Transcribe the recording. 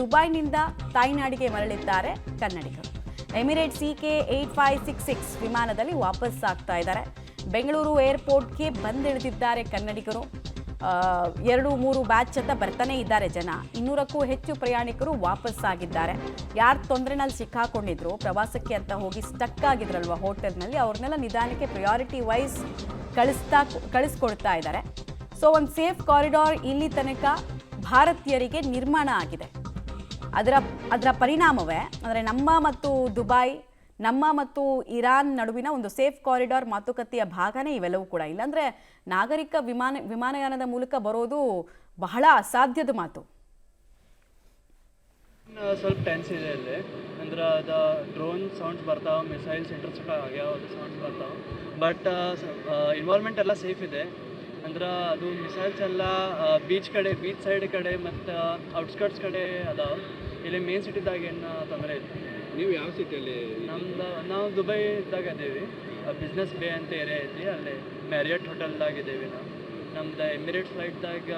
ದುಬೈನಿಂದ ತಾಯ್ನಾಡಿಗೆ ಮರಳಿದ್ದಾರೆ ಕನ್ನಡಿಗರು. Emirates CK8566 ವಿಮಾನದಲ್ಲಿ ವಾಪಸ್ ಆಗ್ತಾ ಇದ್ದಾರೆ. ಬೆಂಗಳೂರು ಏರ್ಪೋರ್ಟ್ಗೆ ಬಂದಿಳಿದಿದ್ದಾರೆ ಕನ್ನಡಿಗರು. 2-3 ಬ್ಯಾಚ್ ಅಂತ ಬರ್ತಾನೆ ಇದ್ದಾರೆ ಜನ. 200ಕ್ಕೂ ಹೆಚ್ಚು ಪ್ರಯಾಣಿಕರು ವಾಪಸ್ ಆಗಿದ್ದಾರೆ. ಯಾರು ತೊಂದರೆನಲ್ಲಿ ಸಿಕ್ಕಾಕೊಂಡಿದ್ರು, ಪ್ರವಾಸಕ್ಕೆ ಅಂತ ಹೋಗಿ ಸ್ಟಕ್ ಆಗಿದ್ರಲ್ವ ಹೋಟೆಲ್ನಲ್ಲಿ, ಅವ್ರನ್ನೆಲ್ಲ ನಿಧಾನಕ್ಕೆ ಪ್ರಯಾರಿಟಿ ವೈಸ್ ಕಳಿಸ್ಕೊಡ್ತಾ ಇದ್ದಾರೆ. ಸೊ ಒಂದು ಸೇಫ್ ಕಾರಿಡಾರ್ ಇಲ್ಲಿ ತನಕ ಭಾರತೀಯರಿಗೆ ನಿರ್ಮಾಣ ಆಗಿದೆ. ಅದರ ಪರಿಣಾಮವೇ ಅಂದರೆ ನಮ್ಮ ಮತ್ತು ದುಬೈ, ನಮ್ಮ ಮತ್ತು ಇರಾನ್ ನಡುವಿನ ಒಂದು ಸೇಫ್ ಕಾರಿಡಾರ್ ಮಾತುಕತೆಯ ಭಾಗನೇ ಇವೆಲ್ಲವೂ ಕೂಡ. ಇಲ್ಲಾಂದರೆ ನಾಗರಿಕ ವಿಮಾನಯಾನದ ಮೂಲಕ ಬರೋದು ಬಹಳ ಅಸಾಧ್ಯದ ಮಾತು. ಸ್ವಲ್ಪ ಟೆನ್ಸ್ ಇದೆ ಇಲ್ಲಿ. ಅಂದ್ರೆ ಅದು ಡ್ರೋನ್ ಸೌಂಡ್ಸ್ ಬರ್ತಾವೆ, ಮಿಸೈಲ್ಸ್ ಇಂಟರ್ಸೆಪ್ಟ್ ಆಗ್ಯಾವ, ಅದು ಸೌಂಡ್ಸ್ ಬರ್ತಾವೆ. ಬಟ್ ಇನ್ವಾಲ್ವ್ಮೆಂಟ್ ಎಲ್ಲ ಸೇಫ್ ಇದೆ. ಅಂದ್ರೆ ಅದು ಮಿಸೈಲ್ಸ್ ಎಲ್ಲ ಬೀಚ್ ಸೈಡ್ ಕಡೆ ಮತ್ತು ಔಟ್ಸ್ಕರ್ಟ್ಸ್ ಕಡೆ ಅದಾವೆ. ಇಲ್ಲಿ ಮೇನ್ ಸಿಟಿದಾಗ ಏನು ತೊಂದರೆ ಇಲ್ಲ. ನೀವು ಯಾವ ಸಿಟಿಯಲ್ಲಿ? ನಾವು ದುಬೈದಾಗ ಇದ್ದೀವಿ. ಬಿಸ್ನೆಸ್ ಬೇ ಅಂತ ಏರಿಯಾ ಐತಿ, ಅಲ್ಲಿ ಮ್ಯಾರಿಯಟ್ ಹೋಟೆಲ್ದಾಗ ಇದ್ದೀವಿ ನಾವು. ನಮ್ದು ಎಮಿರೇಟ್ಸ್ ಫ್ಲೈಟ್ದಾಗ